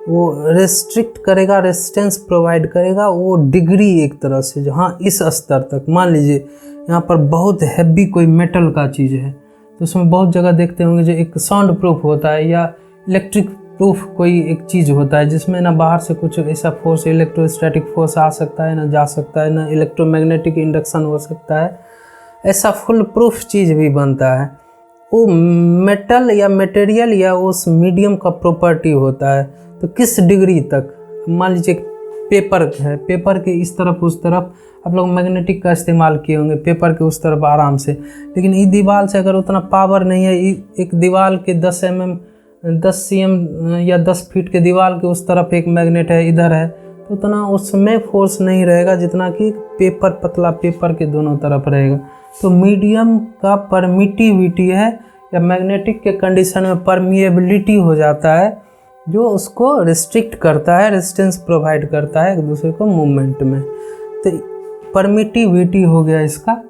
वो रेस्ट्रिक्ट करेगा, रेजिस्टेंस प्रोवाइड करेगा, वो डिग्री एक तरह से, जहाँ इस स्तर तक मान लीजिए यहाँ पर बहुत हैवी कोई मेटल का चीज़ है, तो उसमें बहुत जगह देखते होंगे जो एक साउंड प्रूफ होता है या इलेक्ट्रिक प्रूफ कोई एक चीज़ होता है जिसमें ना बाहर से कुछ ऐसा फोर्स, इलेक्ट्रोस्टैटिक फोर्स आ सकता है, ना जा सकता है, ना इलेक्ट्रोमैग्नेटिक इंडक्शन हो सकता है। ऐसा फुल प्रूफ चीज़ भी बनता है। वो मेटल या मटेरियल या उस मीडियम का प्रॉपर्टी होता है। तो किस डिग्री तक, मान लीजिए पेपर है, पेपर के इस तरफ उस तरफ आप लोग मैग्नेटिक का इस्तेमाल किए होंगे, पेपर के उस तरफ आराम से, लेकिन इस दीवार से अगर उतना पावर नहीं है, एक दीवार के 10 cm या 10 फीट के दीवार के उस तरफ एक मैग्नेट है, इधर है, तो उतना उसमें फोर्स नहीं रहेगा जितना कि पेपर, पतला पेपर के दोनों तरफ रहेगा। तो मीडियम का परमिटिविटी है या मैग्नेटिक के कंडीशन में परमिएबिलिटी हो जाता है, जो उसको रिस्ट्रिक्ट करता है, रेजिस्टेंस प्रोवाइड करता है एक दूसरे को मूवमेंट में। तो परमिटिविटी हो गया इसका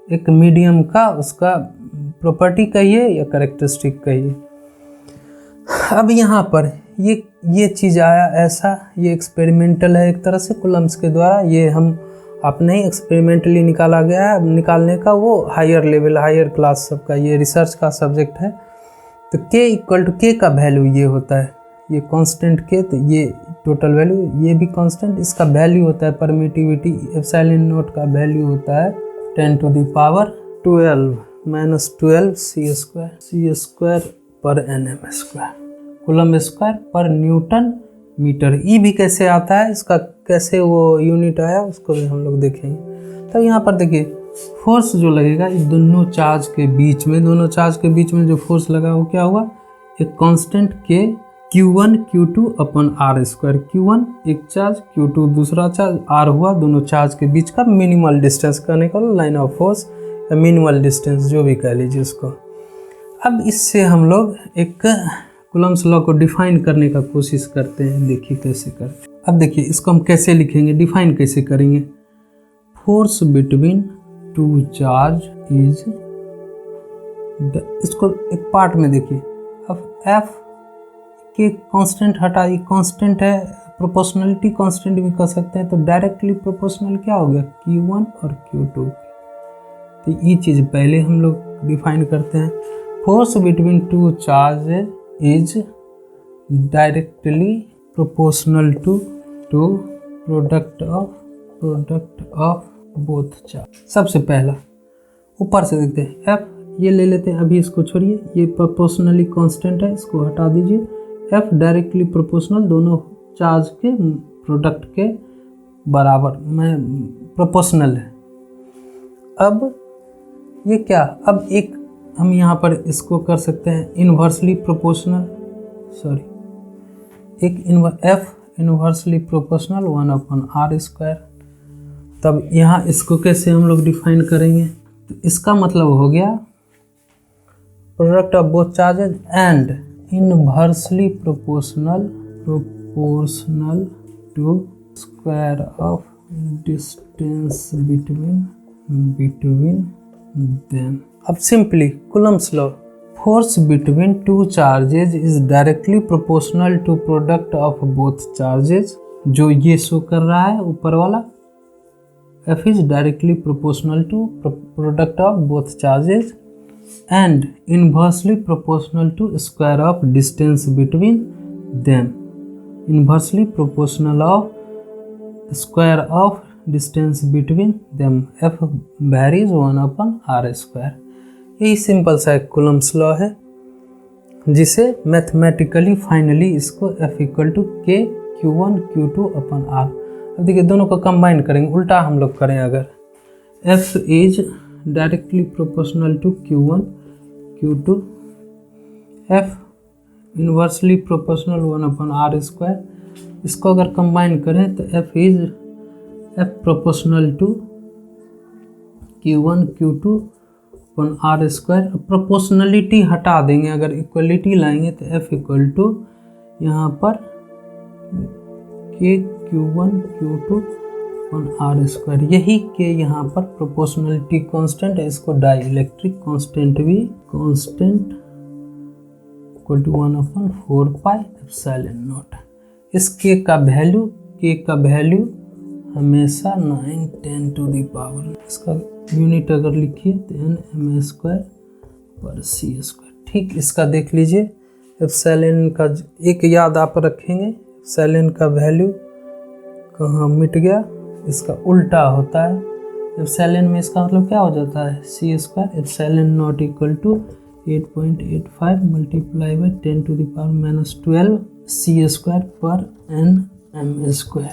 एक मीडियम का, उसका प्रॉपर्टी कहिए या कैरेक्टरिस्टिक कहिए। अब यहाँ पर ये चीज़ आया ऐसा, ये एक्सपेरिमेंटल है एक तरह से कूलम्ब्स के द्वारा, ये हम आपने ही एक्सपेरिमेंटली निकाला गया है। अब निकालने का वो हायर लेवल, हायर क्लास सबका ये रिसर्च का सब्जेक्ट है। तो k इक्वल टू k का वैल्यू ये होता है, ये कांस्टेंट k, तो ये टोटल वैल्यू, ये भी कांस्टेंट, इसका वैल्यू होता है परमिटिविटी, एप्सिलॉन नॉट का वैल्यू होता है 10 to the power 12 -12 c² पर nm स्क्वायर, कूलम्ब स्क्वायर पर न्यूटन मीटर। ई भी कैसे आता है, इसका कैसे वो यूनिट आया उसको भी हम लोग देखेंगे। तो यहाँ पर देखिए फोर्स जो लगेगा इस दोनों चार्ज के बीच में, दोनों चार्ज के बीच में जो फोर्स लगा वो क्या हुआ, एक कांस्टेंट के Q1 Q2 upon r², Q1 एक चार्ज, Q2 दूसरा चार्ज, r हुआ दोनों चार्ज के बीच का मिनिमल डिस्टेंस का निकल, लाइन ऑफ फोर्स या मिनिमल डिस्टेंस जो भी कह लीजिए उसको। अब इससे हम लोग एक कूलम्ब्स लॉ को डिफाइन करने का कोशिश करते हैं, देखिए कैसे करते हैं। अब देखिए इसको हम कैसे लिखेंगे, डिफाइन कैसे करेंगे। Force between two charge is, इसको एक पार्ट में देखिए। अब F के कांस्टेंट हटा, ये कांस्टेंट है, प्रोपोर्शनलिटी कांस्टेंट भी कर सकते हैं, तो डायरेक्टली प्रोपोर्शनल क्या हो गया Q1 और Q2। तो ये चीज़ पहले हम लोग डिफाइन करते हैं। Force between two charge is directly proportional to product of both charge. सबसे पहला ऊपर से देखते हैं F, ये ले लेते हैं, अभी इसको छोड़िए, ये प्रोपोर्शनली कांस्टेंट है, इसको हटा दीजिए। F डायरेक्टली प्रोपोर्शनल, दोनों चार्ज के प्रोडक्ट के बराबर में प्रोपोर्शनल है। अब ये क्या, अब एक हम यहाँ पर इसको कर सकते हैं inversely proportional, F inversely proportional 1/r²। तब यहाँ इसको कैसे हम लोग डिफाइन करेंगे, तो इसका मतलब हो गया product of both charges and inversely proportional to square of distance between them. अब simply Coulomb's law, force between two charges is directly proportional to product of both charges, जो ये शो कर रहा है ऊपर वाला, F is directly proportional to product of both charges and inversely proportional to square of distance between them. Inversely proportional of square of distance between them. F varies 1/r²। यही simple सा एक Coulomb's law है, जिसे mathematically finally इसको F equal to K Q1 Q2/r। अब देखिए दोनों को कंबाइन करेंगे, उल्टा हम लोग करें अगर, F is directly proportional to Q1 Q2, F inversely proportional 1/r²। इसको अगर कंबाइन करें तो F proportional to Q1 Q2/r²। Proportionality हटा देंगे, अगर इक्वलिटी लाएंगे तो F इक्वल टू यहाँ पर K Q1 Q2/r²। यही K यहाँ पर प्रोपोर्शनलिटी कांस्टेंट है, इसको डाई इलेक्ट्रिक कांस्टेंट भी, कांस्टेंट इक्वल टू 1/4πε0। इस K का वैल्यू हमेशा 9 10 टू द पावर, इसका यूनिट अगर लिखिए तो n/m² पर c²। ठीक, इसका देख लीजिए एप्सिलॉन का एक याद आप रखेंगे, एप्सिलॉन का वैल्यू कहाँ मिट गया, इसका उल्टा होता है। एप्सिलॉन में इसका मतलब क्या हो जाता है c²। Epsilon naught equal to 8.85 multiply by 10 to the power -12 c² पर n/m²।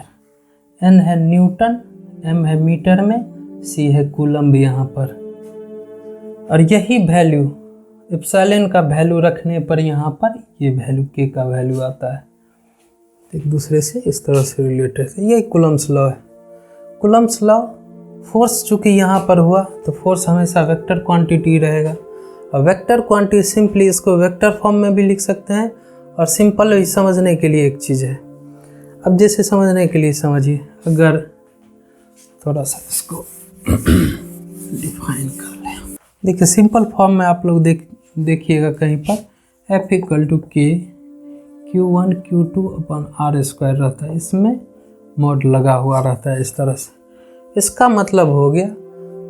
n है न्यूटन, m है मीटर में, c है कूलम्ब यहाँ पर। और यही वैल्यू एप्सिलॉन का वैल्यू रखने पर यहाँ पर ये वैल्यू k का वैल्यू आता है। एक दूसरे से इस तरह से रिलेटेड है, यही कूलम्ब्स लॉ है। कूलम्ब्स लॉ, फोर्स चूँकि यहाँ पर हुआ तो फोर्स हमेशा वेक्टर क्वांटिटी रहेगा। और वेक्टर क्वांटिटी सिंपली इसको वेक्टर फॉर्म में भी लिख सकते हैं, और सिंपल ही समझने के लिए एक चीज़ है। अब जैसे समझने के लिए समझिए, अगर थोड़ा सा इसको डिफाइन कर लें, देखिए सिंपल फॉर्म में आप लोग देखिएगा कहीं पर F equal to K Q1 Q2 upon R² रहता है, इसमें मॉड लगा हुआ रहता है इस तरह से। इसका मतलब हो गया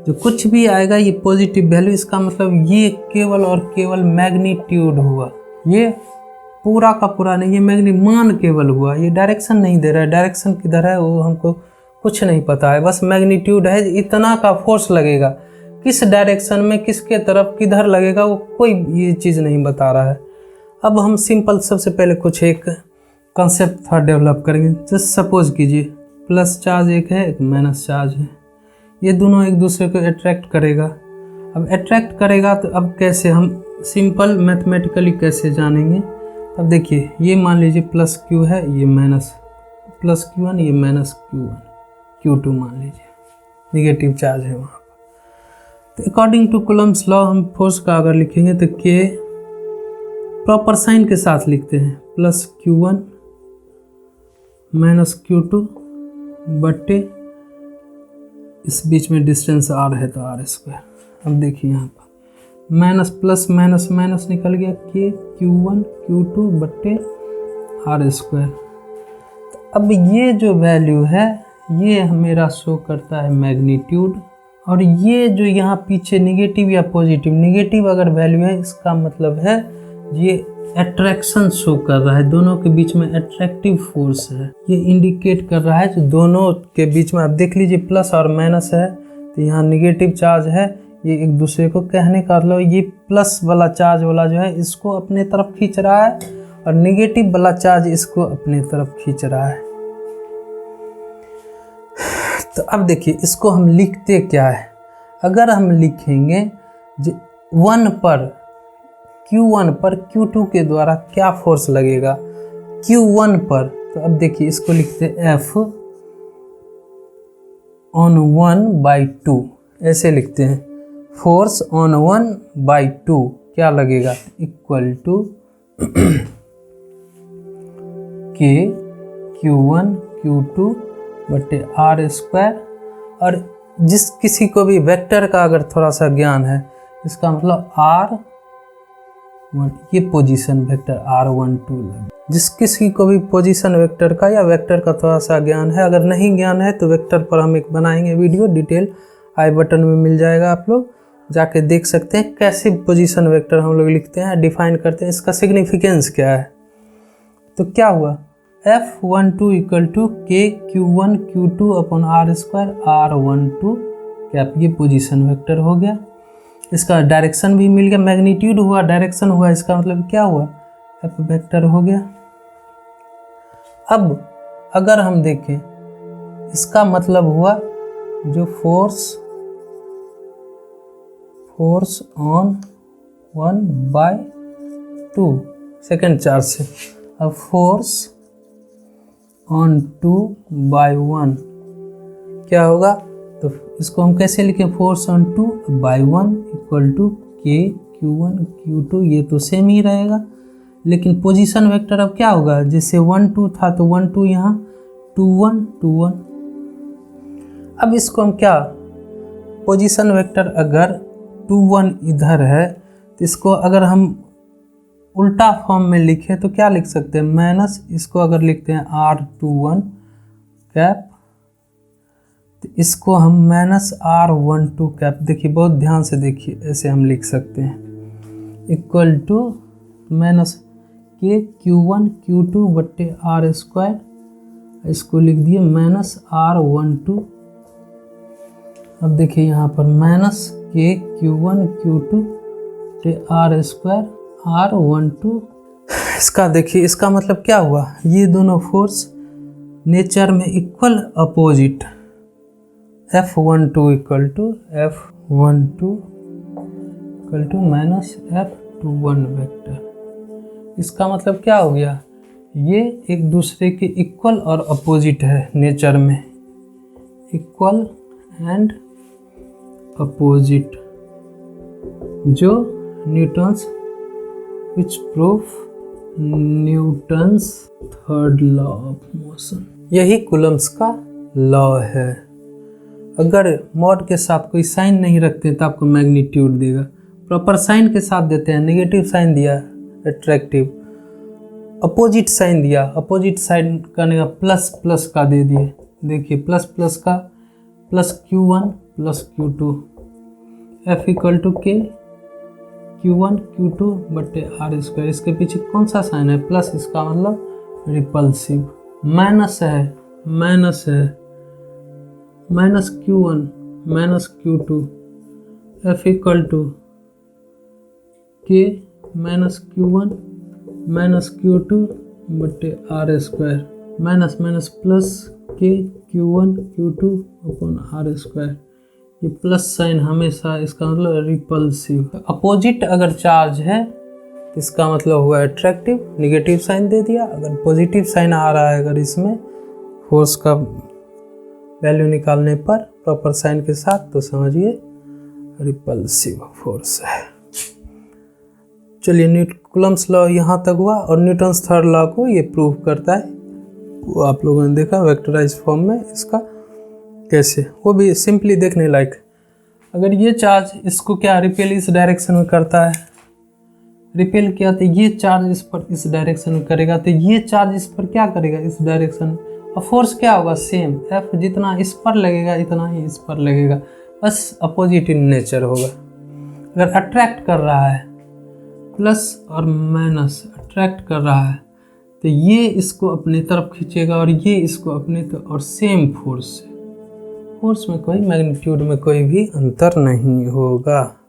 जो कुछ भी आएगा ये पॉजिटिव वैल्यू, इसका मतलब ये केवल और केवल मैग्नीट्यूड हुआ, ये पूरा का पूरा नहीं, ये मान केवल हुआ, ये डायरेक्शन नहीं दे रहा है। डायरेक्शन किधर है वो हमको कुछ नहीं पता है, बस मैग्नीट्यूड है, इतना का फोर्स लगेगा, किस डायरेक्शन में किसके तरफ किधर लगेगा वो कोई ये चीज़ नहीं बता रहा है। अब हम सिंपल सबसे पहले कुछ एक कॉन्सेप्ट थोड़ा डेवलप करेंगे। जस्ट सपोज कीजिए प्लस चार्ज एक है, एक माइनस चार्ज है, ये दोनों एक दूसरे को अट्रैक्ट करेगा। अब अट्रैक्ट करेगा तो अब कैसे हम सिंपल मैथमेटिकली कैसे जानेंगे। अब देखिए ये मान लीजिए प्लस Q है, ये माइनस प्लस Q1, ये माइनस Q2 मान लीजिए, निगेटिव चार्ज है वहाँ पर। तो अकॉर्डिंग टू कूलम्ब्स लॉ हम फोर्स का अगर लिखेंगे तो K प्रॉपर साइन के साथ लिखते हैं, प्लस Q1 माइनस Q2 बट्टे इस बीच में डिस्टेंस R है तो R²। अब देखिए यहाँ पर माइनस प्लस माइनस माइनस निकल गया, K Q1 Q2 बट्टे R²। तो अब ये जो वैल्यू है ये मेरा शो करता है मैग्नीट्यूड, और ये जो यहाँ पीछे निगेटिव या पॉजिटिव, निगेटिव अगर वैल्यू है इसका मतलब है ये अट्रैक्शन शो कर रहा है, दोनों के बीच में अट्रैक्टिव फोर्स है, ये इंडिकेट कर रहा है जो दोनों के बीच में। आप देख लीजिए प्लस और माइनस है तो यहाँ निगेटिव चार्ज है, ये एक दूसरे को कहने का मतलब ये प्लस वाला चार्ज वाला जो है इसको अपने तरफ खींच रहा है, और निगेटिव वाला चार्ज इसको अपने तरफ खींच रहा है। तो अब देखिए इसको हम लिखते क्या है, अगर हम लिखेंगे 1 पर Q1 पर Q2 के द्वारा क्या फोर्स लगेगा Q1 पर, तो अब देखिए इसको लिखते F ऑन 1/2, ऐसे लिखते हैं, फोर्स ऑन 1/2 क्या लगेगा equal to K Q1 Q2 बटे R²। और जिस किसी को भी वेक्टर का अगर थोड़ा सा ज्ञान है, इसका मतलब R1 ये पोजीशन वेक्टर R12, जिस किसी को भी पोजीशन वेक्टर का या वेक्टर का थोड़ा सा ज्ञान है, अगर नहीं ज्ञान है तो वेक्टर पर हम एक बनाएंगे वीडियो, डिटेल आई बटन में मिल जाएगा, आप लोग जाके देख सकते हैं कैसे पोजीशन वेक्टर हम लोग लिखते हैं, डिफाइन करते हैं, इसका सिग्निफिकेंस क्या है। तो क्या हुआ F12 equal to K Q1 Q2 upon R² R12 cap, ये पोजीशन वेक्टर हो गया। इसका डायरेक्शन भी मिल गया, मैग्नीट्यूड हुआ, डायरेक्शन हुआ, इसका मतलब क्या हुआ F वेक्टर हो गया। अब अगर हम देखें इसका मतलब हुआ जो फोर्स ऑन 1/2 सेकेंड चार्ज से, अब फोर्स ऑन 2/1 क्या होगा, तो इसको हम कैसे लिखें, force on 2/1 equal to K Q1 Q2, ये तो सेम ही रहेगा, लेकिन पोजीशन वेक्टर अब क्या होगा, जैसे 1 2 था तो 1 2 यहाँ 2 1 2 1। अब इसको हम क्या, पोजीशन वेक्टर अगर 2 1 इधर है तो इसको अगर हम उल्टा फॉर्म में लिखें तो क्या लिख सकते हैं, माइनस इसको अगर लिखते हैं R21 कैप तो इसको हम -r12 कैप, देखिए बहुत ध्यान से देखिए, ऐसे हम लिख सकते हैं इक्वल टू माइनस के Q1 Q2 बट्टे R स्क्वायर, इसको लिख दिए -r12। अब देखिए यहाँ पर माइनस के Q1 Q2 बट्टे R स्क्वायर R12। इसका देखिए, इसका मतलब क्या हुआ, ये दोनों फोर्स नेचर में equal opposite, F12 equal to F12 equal to minus F21 vector. इसका मतलब क्या हो गया, ये एक दूसरे के इक्वल और अपोजिट है नेचर में, इक्वल एंड अपोजिट, जो Newton's which proof Newton's third law of motion, यही कूलम्ब्स का लॉ है। अगर मॉड के साथ कोई साइन नहीं रखते तो आपको मैग्नीट्यूड देगा, प्रॉपर साइन के साथ देते हैं, नेगेटिव साइन दिया अट्रैक्टिव, अपोजिट साइन दिया, अपोजिट साइन करने का प्लस प्लस का दे दिए, देखिए प्लस प्लस का plus Q1 plus Q2, F equal to K Q1 Q2 बट्टे R स्क्वायर। इसके पीछे कौन सा साइन है, प्लस, इसका मतलब रिपल्सिव, माइनस है minus Q1 minus Q2, F equal to K minus Q1 minus Q2 बट्टे R square, minus minus plus K Q1 Q2 upon R square. ये प्लस साइन हमेशा, इसका मतलब रिपल्सिव। अपोजिट अगर चार्ज है तो इसका मतलब हुआ अट्रैक्टिव, निगेटिव साइन दे दिया। अगर पॉजिटिव साइन आ रहा है अगर इसमें फोर्स का वैल्यू निकालने पर प्रॉपर साइन के साथ, तो समझिए रिपल्सिव फोर्स है। चलिए, कूलम्ब्स लॉ यहाँ तक हुआ और न्यूटन्स थर्ड लॉ को ये प्रूव करता है, वो आप लोगों ने देखा वेक्टराइज फॉर्म में इसका कैसे, वो भी सिंपली देखने लायक। अगर ये चार्ज इसको क्या रिपेल इस डायरेक्शन में करता है, रिपेल किया तो ये चार्ज इस पर इस डायरेक्शन में करेगा, तो ये चार्ज इस पर क्या करेगा, इस डायरेक्शन में, और फोर्स क्या होगा सेम, F जितना इस पर लगेगा इतना ही इस पर लगेगा, बस अपोजिट इन नेचर होगा। अगर अट्रैक्ट कर रहा है, प्लस और माइनस अट्रैक्ट कर रहा है, तो ये इसको अपनी तरफ खींचेगा और ये इसको अपने तरफ, और सेम फोर्स में कोई मैग्नीट्यूड में कोई भी अंतर नहीं होगा।